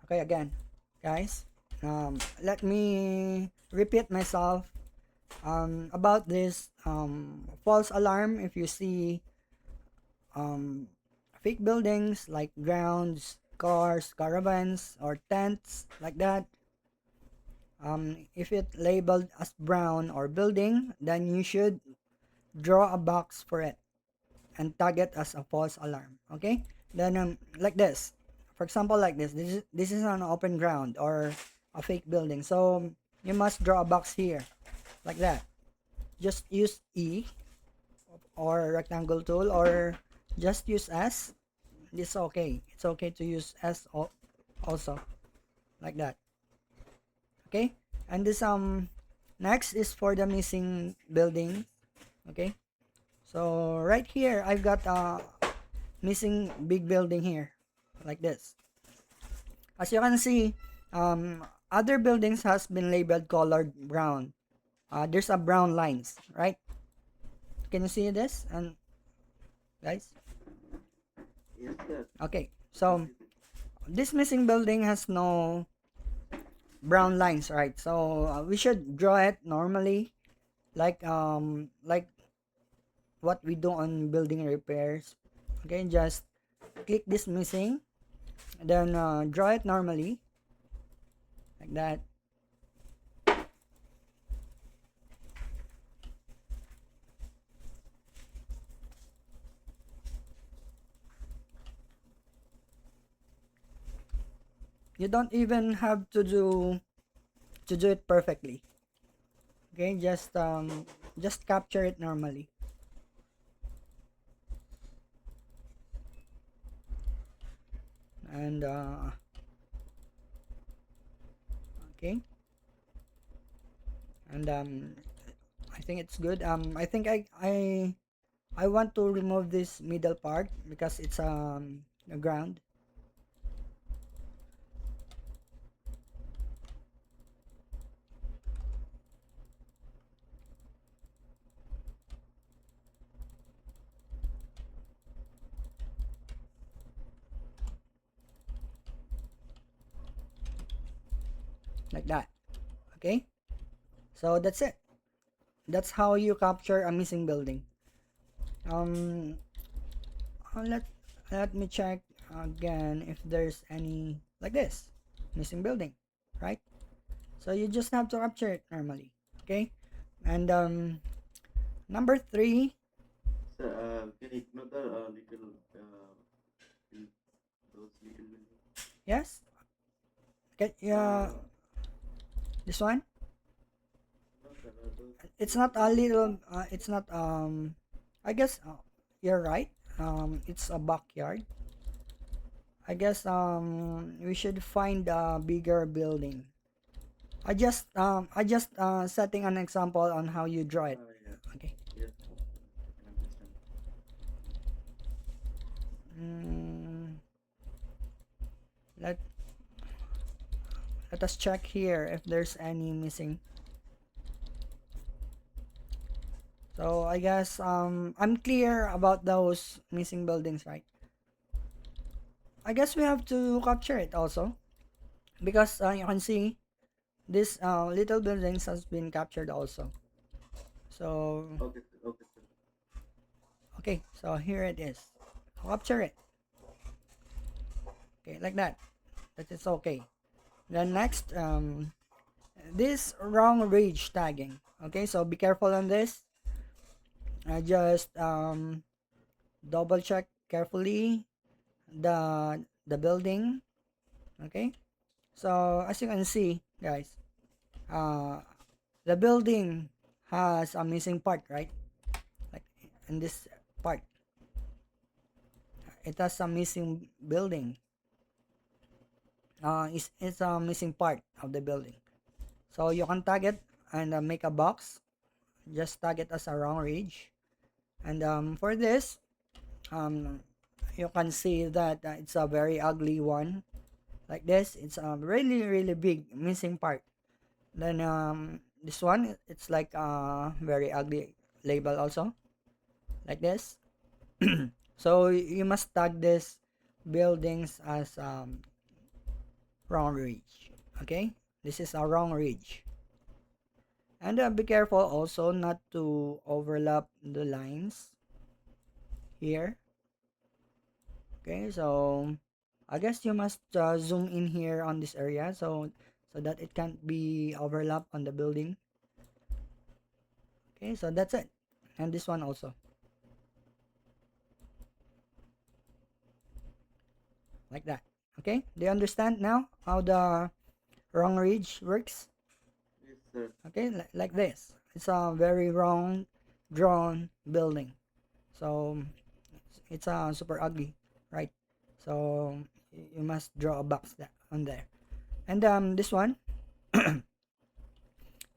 Okay, again, guys, let me repeat myself about this false alarm. If you see um, fake buildings like grounds, cars, caravans, or tents like that, if it labeled as brown or building, then you should draw a box for it and tag it as a false alarm. Okay, then like this, for example, like this is an open ground or a fake building, so you must draw a box here like that. Just use E or rectangle tool, or just use S. It's okay, it's okay to use S also, like that. Okay, and this next is for the missing building. Okay, so right here I've got a missing big building here, like this. As you can see, other buildings has been labeled colored brown. There's a brown lines, right? Can you see this, and guys? Yes, sir. Okay, so this missing building has no brown lines, right? So we should draw it normally, like what we do on building repairs. Okay, just click this missing, then draw it normally, like that. You don't even have to do it perfectly. Okay, just capture it normally. And okay, and I think it's good. I think I want to remove this middle part because it's the ground, like that. Okay, so that's it. That's how you capture a missing building. um let me check again if there's any like this missing building, right? So you just have to capture it normally. Okay, and number three. Sir, can you ignore the little in those little windows? Yes. Okay, yeah, this one. No, sir, those It's little not a windows. little it's not I guess you're right. It's a backyard. I guess we should find a bigger building. I just setting an example on how you draw it. Yeah. Okay. Yes, sir. I can understand. mm, let let us check here if there's any missing. So I guess I'm clear about those missing buildings, right? I guess we have to capture it also because you can see this little buildings has been captured also. So Okay, sir. Okay, sir. okay, so here it is. Capture it. Okay, like that. That is okay. Then next, this wrong range tagging. Okay, so be careful on this. Just double check carefully the building. Okay, so as you can see, guys, uh, the building has a missing part, right? Like in this part, it has a missing building. It's a missing part of the building. So you can tag it and make a box. Just tag it as a wrong range. And for this, um, you can see that it's a very ugly one. Like this, it's a really really big missing part. Then this one, it's like a very ugly label also, like this. So you must tag this buildings as wrong ridge. Okay, this is a wrong ridge. And be careful also not to overlap the lines here. Okay, so I guess you must zoom in here on this area so that it can't be overlap on the building. Okay, so that's it. And this one also. Like that. Okay, do you understand now how the wrong ridge works? Yes, sir. Okay, like this. It's a very wrong drawn building. So it's super ugly, right? So you must draw a box on there. And this one,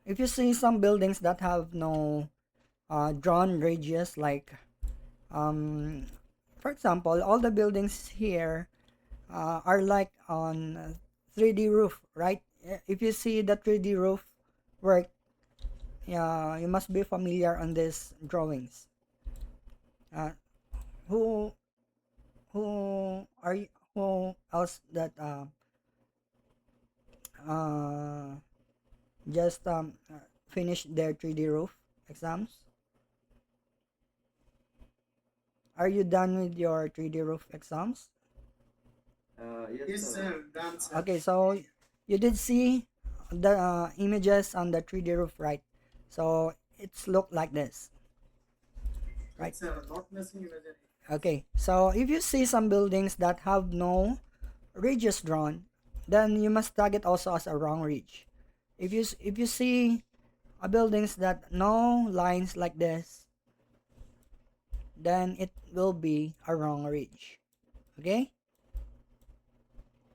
if you see some buildings that have no drawn ridges, like um, for example, all the buildings here are like on 3D roof, right? If you see the 3D roof work, yeah, you must be familiar on these drawings. Uh, who who else that uh just finished their 3D roof exams? Are you done with your 3D roof exams? Yes, Yes, sir. sir. Done, sir. Okay, so you did see the images on the 3D roof, right? So it's look like this, right? It's not missing imagery. Okay, so if you see some buildings that have no ridges drawn, then you must tag it also as a wrong ridge. If you see buildings that no lines like this, then it will be a wrong ridge. Okay,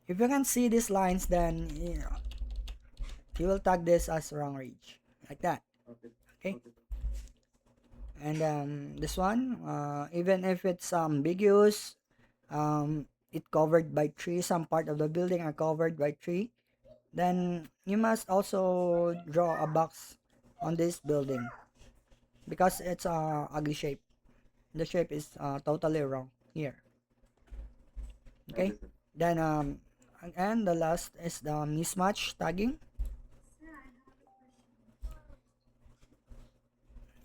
if you can see these lines, then you will tag this as wrong ridge, like that. Okay. Okay, Okay, sir. and this one, even if it's ambiguous, it covered by tree, some part of the building are covered by tree, then you must also draw a box on this building because it's a ugly shape. The shape is totally wrong here. Okay, Okay, sir. then and the last is the mismatch tagging. Sir, I have a question.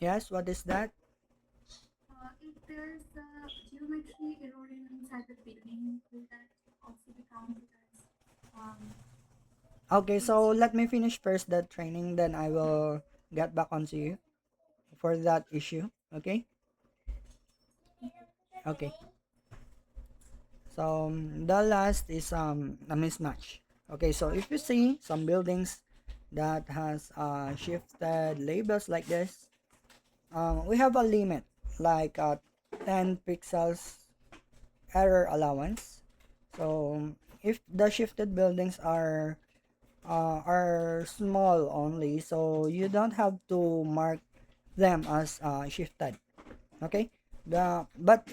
Yes, what is that? If there's a geometry erosion inside the building, will that also be counted as Okay, so let me finish first that training, then I will get back onto you for that issue. Okay, okay. So the last is a mismatch. Okay, so if you see some buildings that has shifted labels like this, we have a limit like 10 pixels error allowance. So if the shifted buildings are small only, so you don't have to mark them as shifted. Okay, but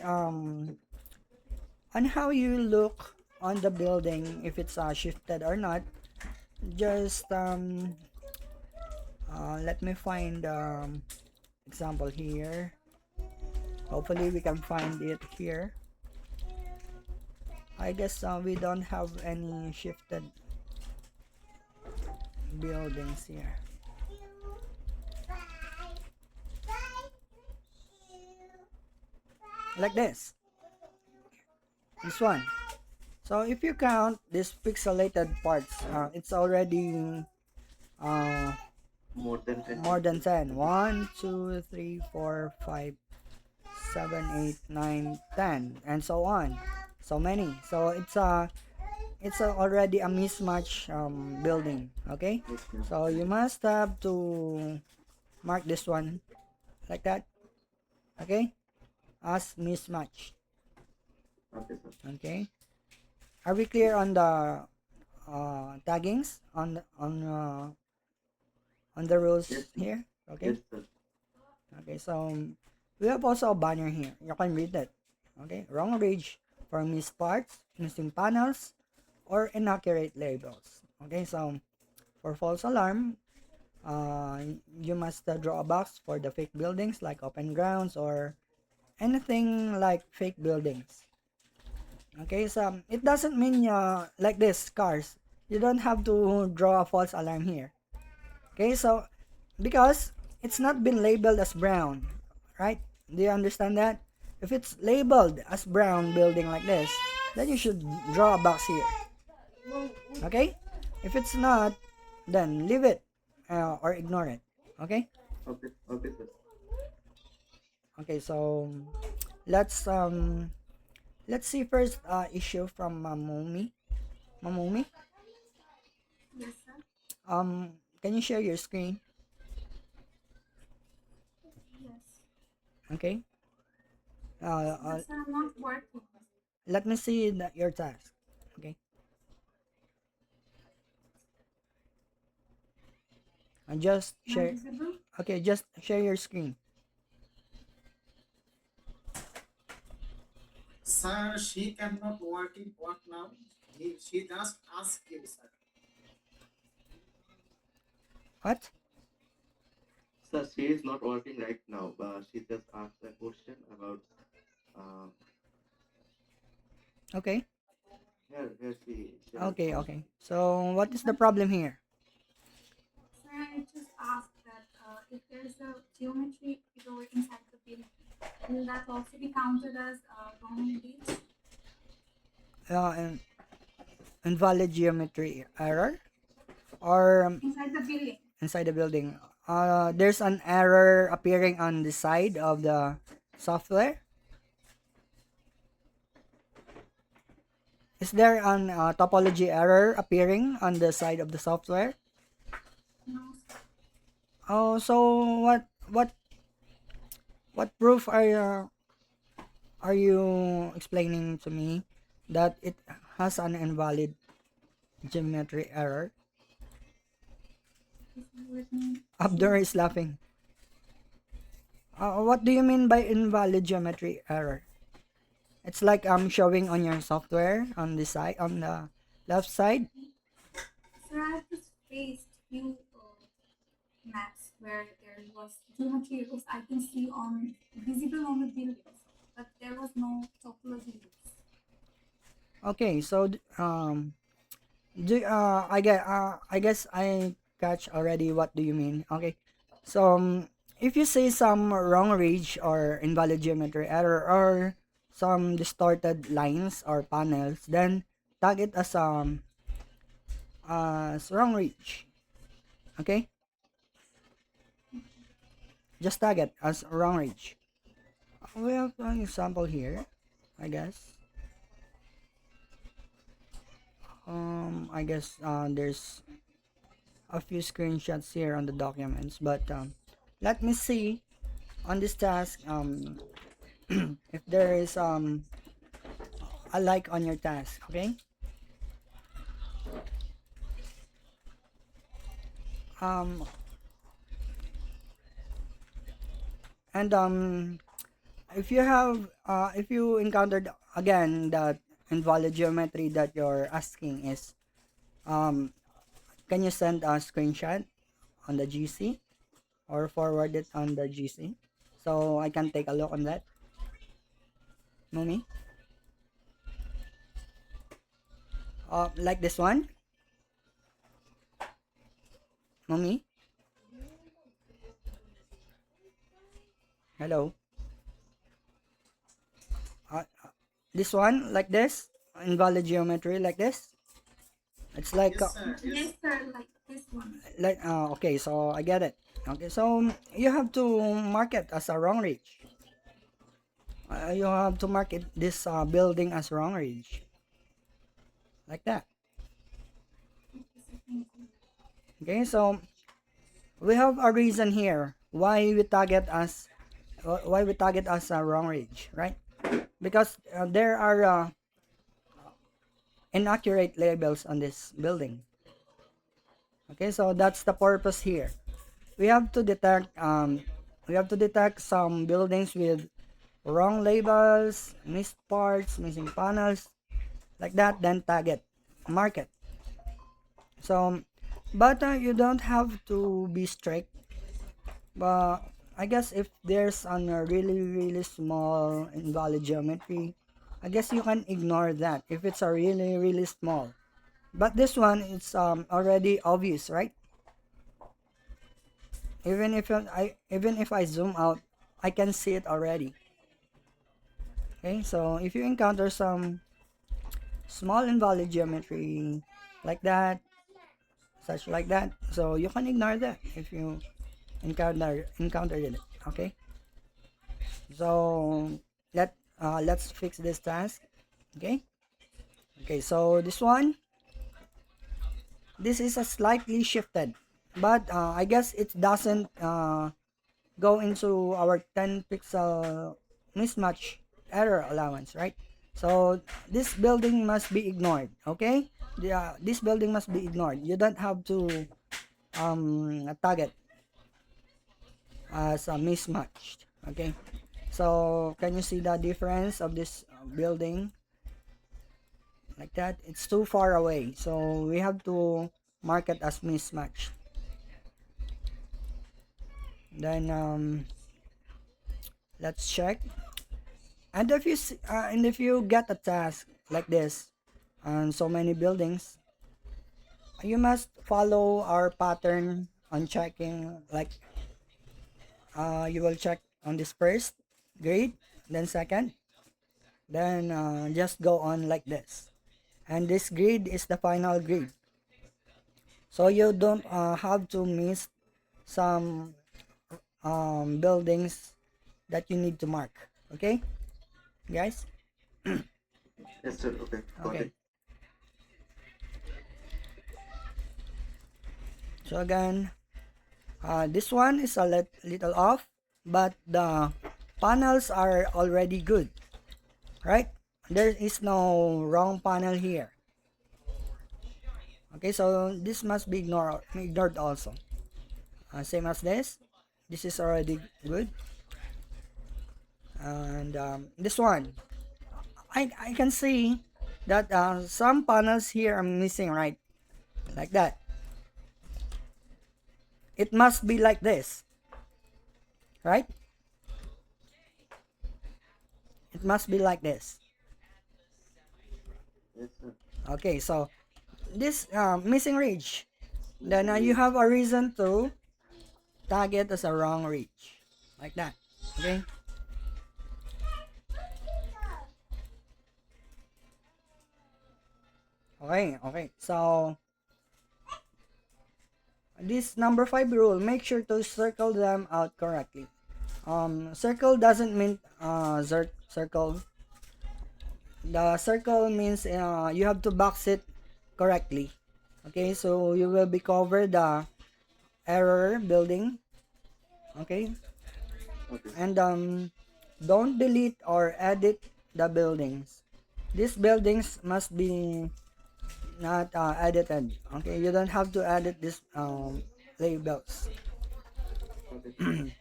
on how you look on the building, if it's shifted or not, just let me find example here. Hopefully we can find it here. I guess we don't have any shifted buildings here. Like this one. So if you count these pixelated parts, it's already uh, More than 10. more than 10. 1, 2, 3, 4, 5, 7, 8, 9, 10, and so on. So many. So it's already a mismatch building. Okay, Yes, sir. so you must have to mark this one like that. Okay, as mismatch. Okay, sir. Okay, are we clear on the taggings on the rules Yes, sir. here? Okay. Yes, sir. Okay, so we have also a banner here. You can read it. Okay, wrong ridge for missed parts, missing panels, or inaccurate labels. Okay, so for false alarm, you must draw a box for the fake buildings like open grounds or anything like fake buildings. Okay, so it doesn't mean like this cars. You don't have to draw a false alarm here. Okay, so because it's not been labeled as brown, right? Do you understand that? If it's labeled as brown building like this, then you should draw a box here. Okay? If it's not, then leave it or ignore it. Okay? Okay, okay, sir. Okay, so let's see first issue from Mamumi. Mamumi, Yes, sir. can you share your screen? Yes. Okay. Yes, sir, I'm not working. Let me see your task. Okay. And just Not share. visible. Okay, just share your screen. Sir, she cannot work now. She just asked you, sir. What? Sir, she is not working right now. She just asked a question about uh, Okay. here she Okay, responded. okay. So what is the problem here? Sir, I just asked that if there's a geometry error inside the building, will that also be counted as wrong reach? An invalid geometry error or Inside the building. inside the building. There's an error appearing on the side of the software. Is there an topology error appearing on the side of the software? No, sir. Oh, so what proof are you explaining to me that it has an invalid geometry error? Is it with me? Abdur is laughing. What do you mean by invalid geometry error? It's like showing on your software on the side on the left side. Sir, I have just faced few maps where there was geometry errors I can see on visible on the buildings, but there was no topology errors. Okay, so I guess I catch already what do you mean. Okay. So if you say some wrong range or invalid geometry error or some distorted lines or panels, then tag it as wrong range. Okay? Just tag it as wrong range. We have an example here, I guess. I guess there's a few screenshots here on the documents, but let me see on this task if there is a like on your task. Okay. um and if you encountered again that invalid geometry that you're asking is can you send a screenshot on the GC or forward it on the GC so I can take a look on that? Mumi, like this one. Mumi, hello. This one like this, invalid geometry like this. It's like Yes, sir. Yes. Yes, sir, like this one. okay, so I get it. Okay, so you have to mark it as a wrong range. You have to mark it this building as wrong range, like that. Okay, so we have a reason here why we target as a wrong range, right? Because there are inaccurate labels on this building. Okay, so that's the purpose here. We have to detect some buildings with wrong labels, missed parts, missing panels, like that, then tag it, mark it. So but you don't have to be strict, but I guess if there's a really small invalid geometry, I guess you can ignore that if it's a really small. But this one, it's already obvious, right? Even if I zoom out, I can see it already. Okay, so if you encounter some small invalid geometry like that, such like that, so you can ignore that if you encountered it. Okay, so let's fix this task. Okay, so this is a slightly shifted, but I guess it doesn't go into our 10 pixel mismatch error allowance, right? So this building must be ignored. Okay, this building must be ignored. You don't have to tag it as a mismatched. Okay, so can you see the difference of this building? Like that, it's too far away, so we have to mark it as mismatched. Then let's check. And if you get a task like this on so many buildings, you must follow our pattern on checking. Like you will check on this first grade, then second, then just go on like this. And this grade is the final grade, so you don't have to miss some buildings that you need to mark. Okay, guys. Yes, sir. Okay. Got Okay. it. So again, this one is a little off, but the panels are already good, right? There is no wrong panel here. Okay, so this must be ignored also. Same as this. This is already good. And this one, I can see that some panels here are missing, right? Like that. It must be like this, right? It must be like this. Yes, sir. Okay, so this missing ridge, then you have a reason to tag it as a wrong ridge, like that. Okay. Okay. So this number 5 rule, make sure to circle them out correctly. Circle doesn't mean circle. The circle means you have to box it correctly. Okay, so you will be cover the error building. Okay, Okay. and don't delete or edit the buildings. These buildings must be not edited. Okay, you don't have to edit these labels. Okay.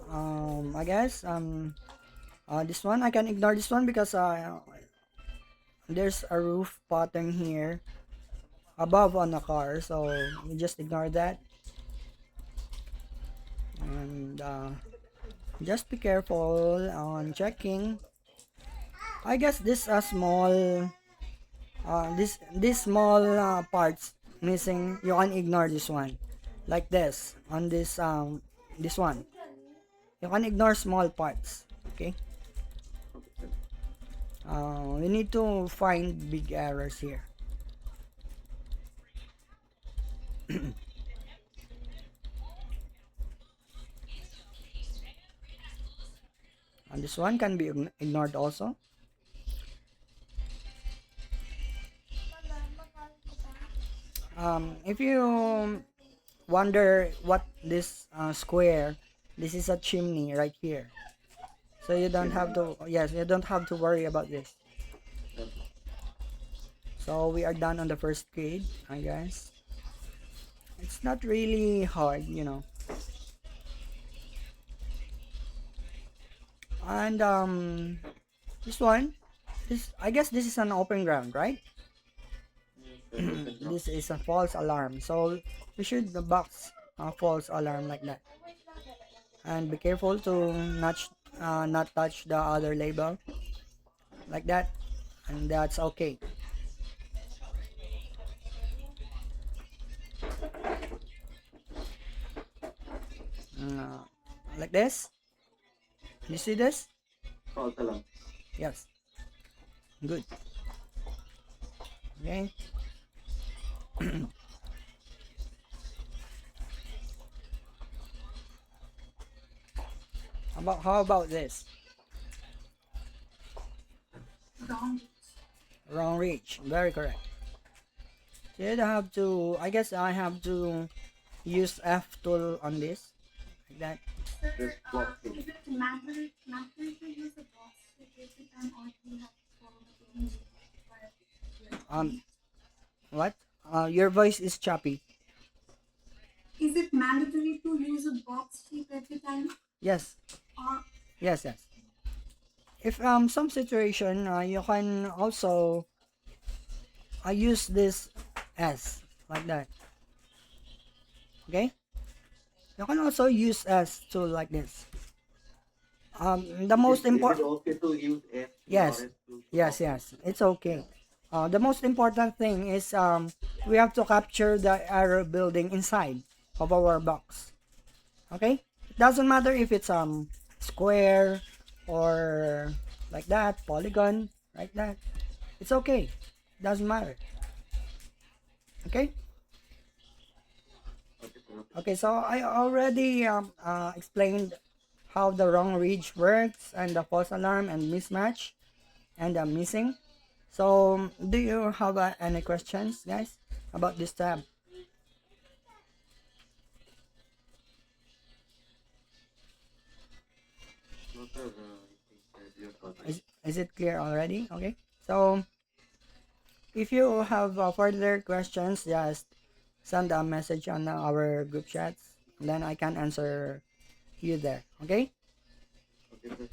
I guess this one I can ignore this one because there's a roof pattern here above on the car, so you just ignore that. And just be careful on checking. I guess this a small this small parts missing. You can ignore this one, like this on this one. You can ignore small parts. Okay. Okay, sir. We need to find big errors here. And this one can be ignored also. If you wonder what this square, this is a chimney right here. So you don't have to, yes, you don't have to worry about this. Okay. So we are done on the first grade, I guess. It's not really hard, And this one, I guess this is an open ground, right? Yes, sir. Open now. This is a false alarm, so we should box a false alarm like that. And be careful to not touch the other label like that, and that's okay. like this. You see this? false alarm. Yes. Good. Okay. How about this? Wrong. Wrong reach. Very correct. Did I have to? I guess I have to use F tool on this, like that. Sir, Just box it. is it mandatory to use a box shape every time, or do you have to follow the same rule? What? Your voice is choppy. Is it mandatory to use a box shape every time, Yes. or Yes. Yes. If some situation you can also use this S like that. Okay. You can also use S tool like this. The most Is it important. okay to use F Yes. or S to Yes, copy? yes, it's okay. The most important thing is we have to capture the error building inside of our box. Okay, it doesn't matter if it's square or like that, polygon, like that. It's okay. Doesn't matter. Okay. Okay, sir. Okay. So I already explained how the wrong reach works and the false alarm and mismatch and the missing. So, do you have any questions, guys, about this tab? No, sir. I think that you're covered. Is it clear already? Okay. So, if you have further questions, just send a message on our group chats. Then I can answer you there. Okay. Okay, sir.